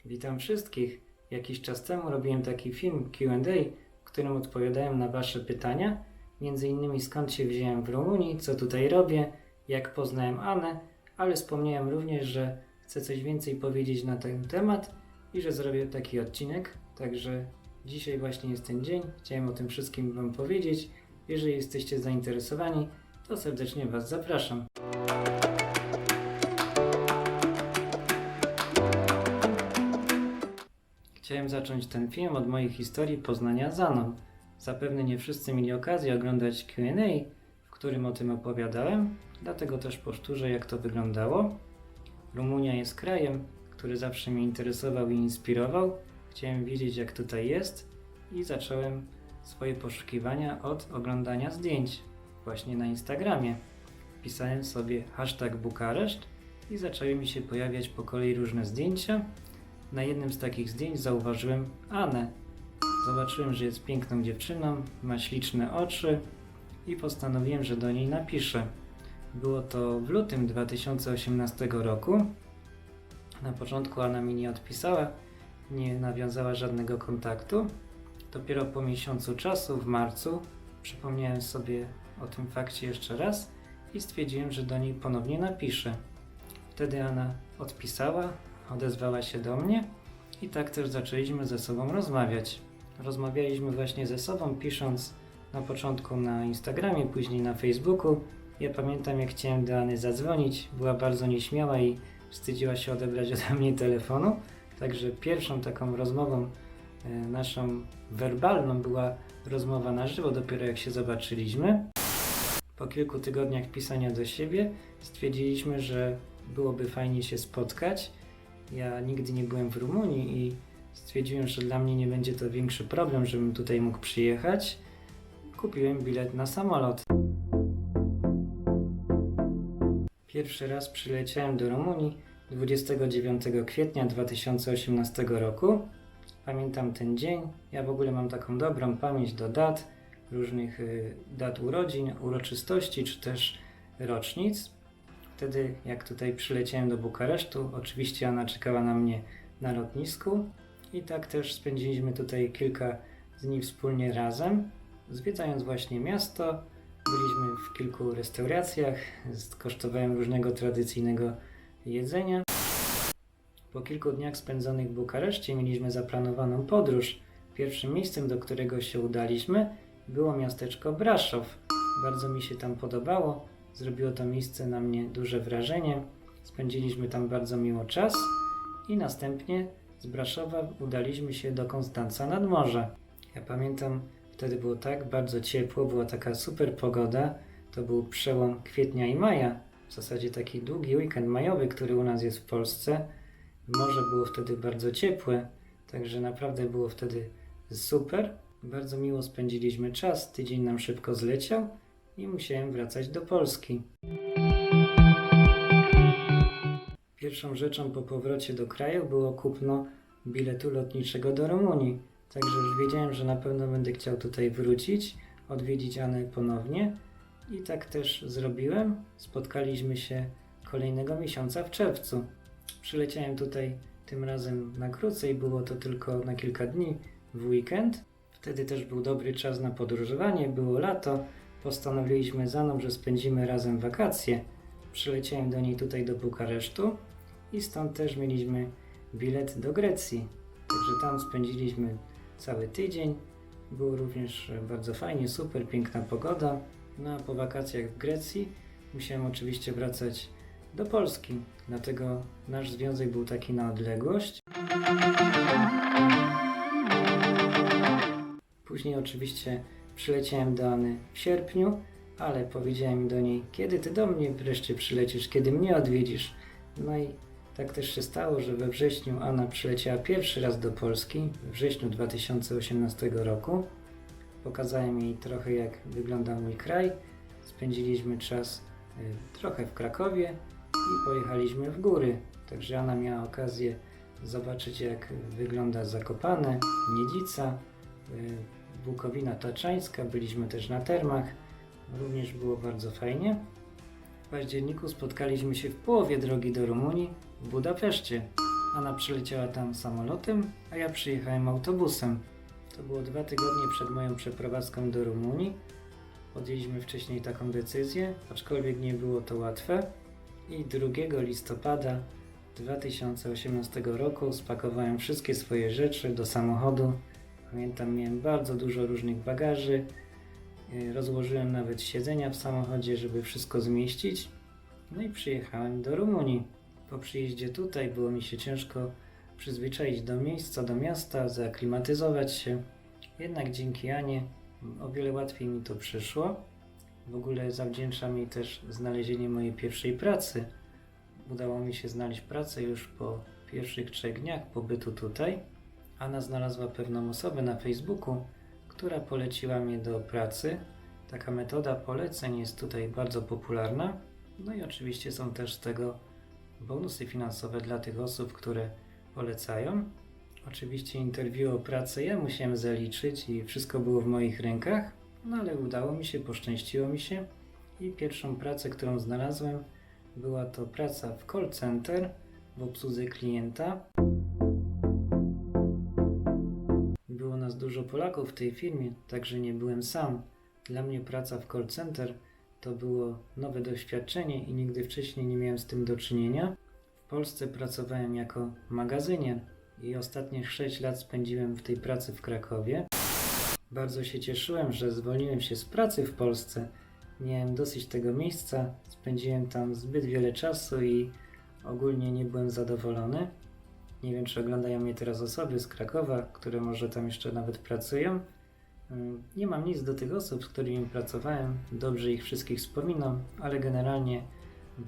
Witam wszystkich. Jakiś czas temu robiłem taki film Q&A, w którym odpowiadałem na Wasze pytania, między innymi skąd się wziąłem w Rumunii, co tutaj robię, jak poznałem Anę, ale wspomniałem również, że chcę coś więcej powiedzieć na ten temat i że zrobię taki odcinek, także dzisiaj właśnie jest ten dzień, chciałem o tym wszystkim Wam powiedzieć. Jeżeli jesteście zainteresowani, to serdecznie Was zapraszam. Chciałem zacząć ten film od mojej historii poznania z Aną. Zapewne nie wszyscy mieli okazję oglądać Q&A, w którym o tym opowiadałem, dlatego też powtórzę, jak to wyglądało. Rumunia jest krajem, który zawsze mnie interesował i inspirował. Chciałem wiedzieć, jak tutaj jest i zacząłem swoje poszukiwania od oglądania zdjęć właśnie na Instagramie. Wpisałem sobie #Bukareszt i zaczęły mi się pojawiać po kolei różne zdjęcia. Na jednym z takich zdjęć zauważyłem Anę. Zobaczyłem, że jest piękną dziewczyną, ma śliczne oczy i postanowiłem, że do niej napiszę. Było to w lutym 2018 roku. Na początku Ana mi nie odpisała, nie nawiązała żadnego kontaktu. Dopiero po miesiącu czasu, w marcu, przypomniałem sobie o tym fakcie jeszcze raz i stwierdziłem, że do niej ponownie napiszę. Wtedy Ana odpisała, odezwała się do mnie i tak też zaczęliśmy ze sobą rozmawiać. Rozmawialiśmy właśnie ze sobą, pisząc na początku na Instagramie, później na Facebooku. Ja pamiętam, jak chciałem do Any zadzwonić, była bardzo nieśmiała i wstydziła się odebrać ode mnie telefonu. Także pierwszą taką rozmową naszą werbalną była rozmowa na żywo, dopiero jak się zobaczyliśmy. Po kilku tygodniach pisania do siebie stwierdziliśmy, że byłoby fajnie się spotkać. Ja nigdy nie byłem w Rumunii i stwierdziłem, że dla mnie nie będzie to większy problem, żebym tutaj mógł przyjechać. Kupiłem bilet na samolot. Pierwszy raz przyleciałem do Rumunii 29 kwietnia 2018 roku. Pamiętam ten dzień. Ja w ogóle mam taką dobrą pamięć do dat, różnych dat urodzin, uroczystości czy też rocznic. Wtedy, jak tutaj przyleciałem do Bukaresztu, oczywiście Ana czekała na mnie na lotnisku i tak też spędziliśmy tutaj kilka dni wspólnie razem, zwiedzając właśnie miasto. Byliśmy w kilku restauracjach, kosztowałem różnego tradycyjnego jedzenia. Po kilku dniach spędzonych w Bukareszcie mieliśmy zaplanowaną podróż. Pierwszym miejscem, do którego się udaliśmy, było miasteczko Brasov. Bardzo mi się tam podobało. Zrobiło to miejsce na mnie duże wrażenie. Spędziliśmy tam bardzo miło czas i następnie z Braszowa udaliśmy się do Konstanca nad morze. Ja pamiętam, wtedy było tak bardzo ciepło, była taka super pogoda. To był przełom kwietnia i maja. W zasadzie taki długi weekend majowy, który u nas jest w Polsce. Morze było wtedy bardzo ciepłe, także naprawdę było wtedy super. Bardzo miło spędziliśmy czas, tydzień nam szybko zleciał i musiałem wracać do Polski. Pierwszą rzeczą po powrocie do kraju było kupno biletu lotniczego do Rumunii. Także już wiedziałem, że na pewno będę chciał tutaj wrócić, odwiedzić Anę ponownie. I tak też zrobiłem. Spotkaliśmy się kolejnego miesiąca w czerwcu. Przyleciałem tutaj tym razem na krócej, było to tylko na kilka dni w weekend. Wtedy też był dobry czas na podróżowanie, było lato. Postanowiliśmy z Aną, że spędzimy razem wakacje. Przyleciałem do niej tutaj do Bukaresztu i stąd też mieliśmy bilet do Grecji. Także tam spędziliśmy cały tydzień. Było również bardzo fajnie, super, piękna pogoda. No a po wakacjach w Grecji musiałem oczywiście wracać do Polski. Dlatego nasz związek był taki na odległość. Później oczywiście przyleciałem do Any w sierpniu, ale powiedziałem do niej, kiedy ty do mnie wreszcie przylecisz, kiedy mnie odwiedzisz. No i tak też się stało, że we wrześniu Ana przyleciała pierwszy raz do Polski, we wrześniu 2018 roku. Pokazałem jej trochę, jak wygląda mój kraj. Spędziliśmy czas trochę w Krakowie i pojechaliśmy w góry. Także Ana miała okazję zobaczyć, jak wygląda Zakopane, Niedzica, Bukowina Taczańska, byliśmy też na termach, również było bardzo fajnie. W październiku spotkaliśmy się w połowie drogi do Rumunii w Budapeszcie. Anna przyleciała tam samolotem, a ja przyjechałem autobusem. To było 2 tygodnie przed moją przeprowadzką do Rumunii. Podjęliśmy wcześniej taką decyzję, aczkolwiek nie było to łatwe. I 2 listopada 2018 roku spakowałem wszystkie swoje rzeczy do samochodu. Pamiętam, miałem bardzo dużo różnych bagaży. Rozłożyłem nawet siedzenia w samochodzie, żeby wszystko zmieścić. No i przyjechałem do Rumunii. Po przyjeździe tutaj było mi się ciężko przyzwyczaić do miejsca, do miasta, zaaklimatyzować się. Jednak dzięki Anie o wiele łatwiej mi to przyszło. W ogóle zawdzięczam jej też znalezienie mojej pierwszej pracy. Udało mi się znaleźć pracę już po pierwszych 3 dniach pobytu tutaj. Anna znalazła pewną osobę na Facebooku, która poleciła mnie do pracy. Taka metoda poleceń jest tutaj bardzo popularna. No i oczywiście są też z tego bonusy finansowe dla tych osób, które polecają. Oczywiście interwiu o pracę ja musiałem zaliczyć i wszystko było w moich rękach, no ale udało mi się, poszczęściło mi się i pierwszą pracę, którą znalazłem, była to praca w call center w obsłudze klienta. Było nas dużo Polaków w tej firmie, także nie byłem sam. Dla mnie praca w call center to było nowe doświadczenie i nigdy wcześniej nie miałem z tym do czynienia. W Polsce pracowałem jako magazynier i ostatnie 6 lat spędziłem w tej pracy w Krakowie. Bardzo się cieszyłem, że zwolniłem się z pracy w Polsce. Miałem dosyć tego miejsca, spędziłem tam zbyt wiele czasu i ogólnie nie byłem zadowolony. Nie wiem, czy oglądają mnie teraz osoby z Krakowa, które może tam jeszcze nawet pracują. Nie mam nic do tych osób, z którymi pracowałem, dobrze ich wszystkich wspominam, ale generalnie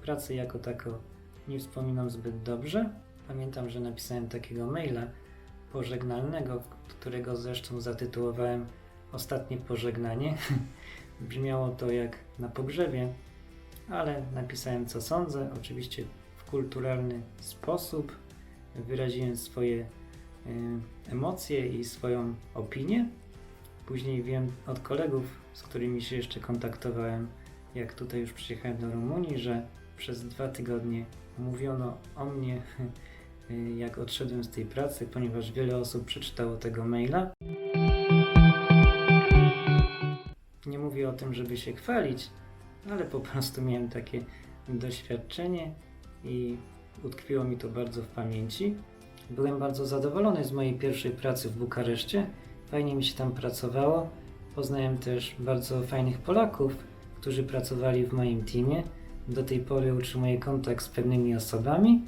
pracy jako tako nie wspominam zbyt dobrze. Pamiętam, że napisałem takiego maila pożegnalnego, którego zresztą zatytułowałem Ostatnie pożegnanie. Brzmiało to jak na pogrzebie, ale napisałem co sądzę, oczywiście w kulturalny sposób. Wyraziłem swoje emocje i swoją opinię. Później wiem od kolegów, z którymi się jeszcze kontaktowałem, jak tutaj już przyjechałem do Rumunii, że przez 2 tygodnie mówiono o mnie, jak odszedłem z tej pracy, ponieważ wiele osób przeczytało tego maila. Nie mówię o tym, żeby się chwalić, ale po prostu miałem takie doświadczenie i utkwiło mi to bardzo w pamięci. Byłem bardzo zadowolony z mojej pierwszej pracy w Bukareszcie. Fajnie mi się tam pracowało. Poznałem też bardzo fajnych Polaków, którzy pracowali w moim teamie. Do tej pory utrzymuję kontakt z pewnymi osobami,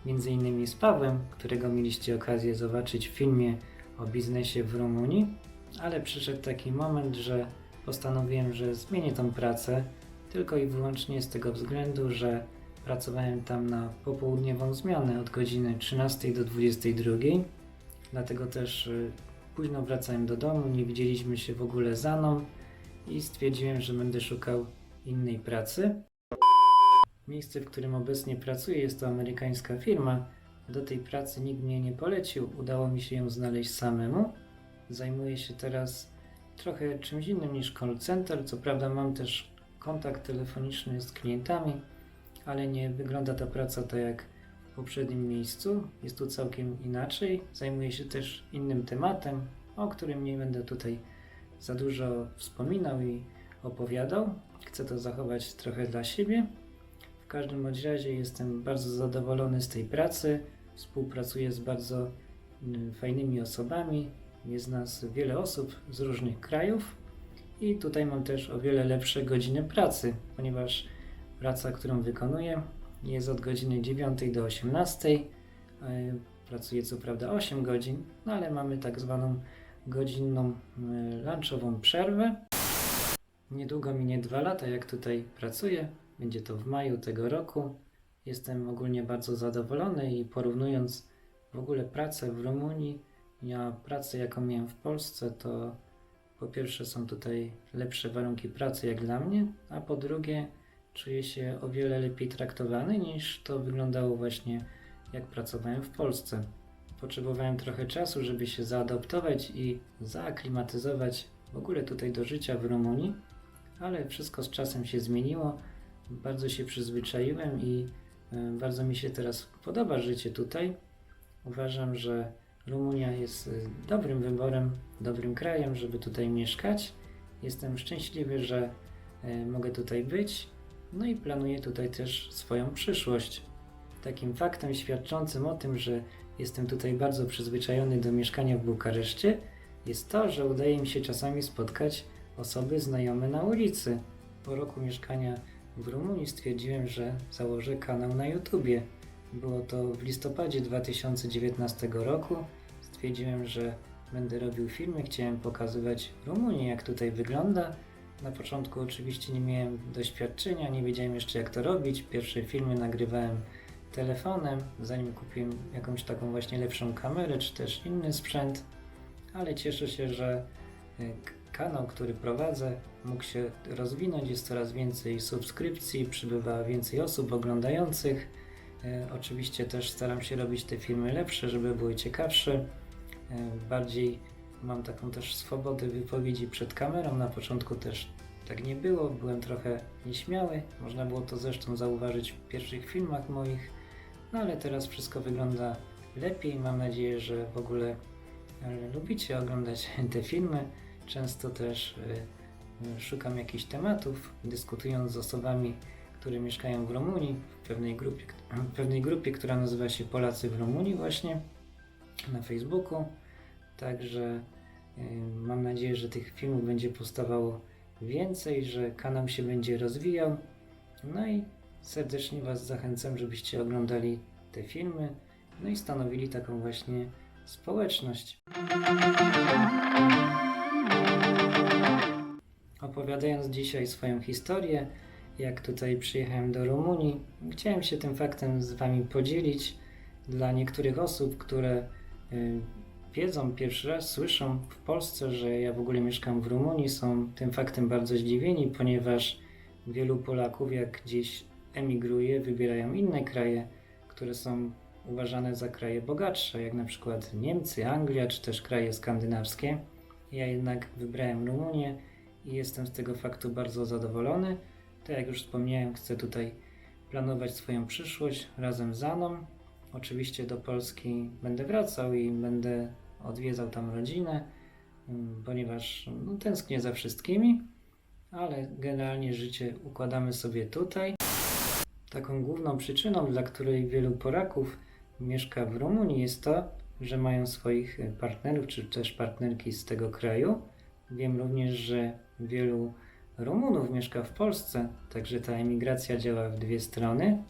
między innymi z Pawłem, którego mieliście okazję zobaczyć w filmie o biznesie w Rumunii, ale przyszedł taki moment, że postanowiłem, że zmienię tą pracę tylko i wyłącznie z tego względu, że pracowałem tam na popołudniową zmianę od godziny 13 do 22. Dlatego też późno wracałem do domu, nie widzieliśmy się w ogóle z Aną i stwierdziłem, że będę szukał innej pracy. Miejsce, w którym obecnie pracuję, jest to amerykańska firma. Do tej pracy nikt mnie nie polecił, udało mi się ją znaleźć samemu. Zajmuję się teraz trochę czymś innym niż call center. Co prawda mam też kontakt telefoniczny z klientami, ale nie wygląda ta praca tak jak w poprzednim miejscu. Jest tu całkiem inaczej. Zajmuję się też innym tematem, o którym nie będę tutaj za dużo wspominał i opowiadał. Chcę to zachować trochę dla siebie. W każdym bądź razie jestem bardzo zadowolony z tej pracy. Współpracuję z bardzo fajnymi osobami. Jest nas wiele osób z różnych krajów i tutaj mam też o wiele lepsze godziny pracy, ponieważ praca, którą wykonuję, jest od godziny 9 do 18. Pracuję co prawda 8 godzin, no ale mamy tak zwaną godzinną lunchową przerwę. Niedługo minie 2 lata, jak tutaj pracuję. Będzie to w maju tego roku. Jestem ogólnie bardzo zadowolony i porównując w ogóle pracę w Rumunii a pracę, jaką miałem w Polsce, to po pierwsze są tutaj lepsze warunki pracy jak dla mnie, a po drugie czuję się o wiele lepiej traktowany niż to wyglądało właśnie jak pracowałem w Polsce. Potrzebowałem trochę czasu, żeby się zaadaptować i zaaklimatyzować w ogóle tutaj do życia w Rumunii, ale wszystko z czasem się zmieniło, bardzo się przyzwyczaiłem i bardzo mi się teraz podoba życie tutaj. Uważam, że Rumunia jest dobrym wyborem, dobrym krajem, żeby tutaj mieszkać. Jestem szczęśliwy, że mogę tutaj być, no i planuję tutaj też swoją przyszłość. Takim faktem świadczącym o tym, że jestem tutaj bardzo przyzwyczajony do mieszkania w Bukareszcie, jest to, że udaje mi się czasami spotkać osoby znajome na ulicy. Po roku mieszkania w Rumunii stwierdziłem, że założę kanał na YouTubie. Było to w listopadzie 2019 roku. Stwierdziłem, że będę robił filmy, chciałem pokazywać Rumunię, jak tutaj wygląda. Na początku oczywiście nie miałem doświadczenia, nie wiedziałem jeszcze jak to robić. Pierwsze filmy nagrywałem telefonem, zanim kupiłem jakąś taką właśnie lepszą kamerę, czy też inny sprzęt. Ale cieszę się, że kanał, który prowadzę, mógł się rozwinąć, jest coraz więcej subskrypcji, przybywa więcej osób oglądających. Oczywiście też staram się robić te filmy lepsze, żeby były ciekawsze. Bardziej mam taką też swobodę wypowiedzi przed kamerą. Na początku też tak nie było, byłem trochę nieśmiały. Można było to zresztą zauważyć w pierwszych filmach moich. No ale teraz wszystko wygląda lepiej. Mam nadzieję, że w ogóle lubicie oglądać te filmy. Często też szukam jakichś tematów, dyskutując z osobami, które mieszkają w Rumunii, w pewnej grupie, która nazywa się Polacy w Rumunii właśnie na Facebooku. Także mam nadzieję, że tych filmów będzie powstawało więcej, że kanał się będzie rozwijał. No i serdecznie Was zachęcam, żebyście oglądali te filmy, no i stanowili taką właśnie społeczność. Opowiadając dzisiaj swoją historię, jak tutaj przyjechałem do Rumunii, chciałem się tym faktem z Wami podzielić. Dla niektórych osób, które wiedzą, pierwszy raz słyszą w Polsce, że ja w ogóle mieszkam w Rumunii, są tym faktem bardzo zdziwieni, ponieważ wielu Polaków, jak gdzieś emigruje, wybierają inne kraje, które są uważane za kraje bogatsze, jak na przykład Niemcy, Anglia, czy też kraje skandynawskie. Ja jednak wybrałem Rumunię i jestem z tego faktu bardzo zadowolony. Tak jak już wspomniałem, chcę tutaj planować swoją przyszłość razem z Aną. Oczywiście do Polski będę wracał i będę odwiedzał tam rodzinę, ponieważ tęsknię za wszystkimi, ale generalnie życie układamy sobie tutaj. Taką główną przyczyną, dla której wielu Polaków mieszka w Rumunii, jest to, że mają swoich partnerów czy też partnerki z tego kraju. Wiem również, że wielu Rumunów mieszka w Polsce, także ta emigracja działa w dwie strony.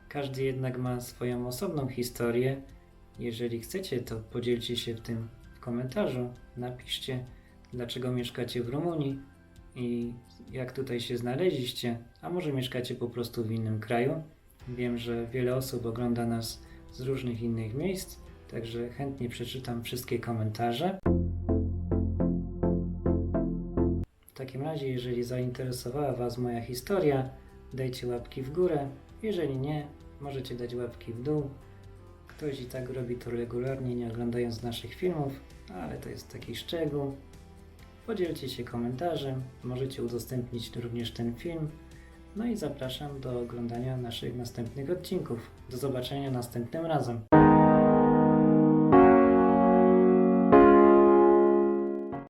Każdy jednak ma swoją osobną historię. Jeżeli chcecie, to podzielcie się tym w komentarzu. Napiszcie, dlaczego mieszkacie w Rumunii i jak tutaj się znaleźliście, a może mieszkacie po prostu w innym kraju. Wiem, że wiele osób ogląda nas z różnych innych miejsc, także chętnie przeczytam wszystkie komentarze. W takim razie, jeżeli zainteresowała Was moja historia, dajcie łapki w górę. Jeżeli nie, możecie dać łapki w dół. Ktoś i tak robi to regularnie, nie oglądając naszych filmów, ale to jest taki szczegół. Podzielcie się komentarzem, możecie udostępnić również ten film. No i zapraszam do oglądania naszych następnych odcinków. Do zobaczenia następnym razem.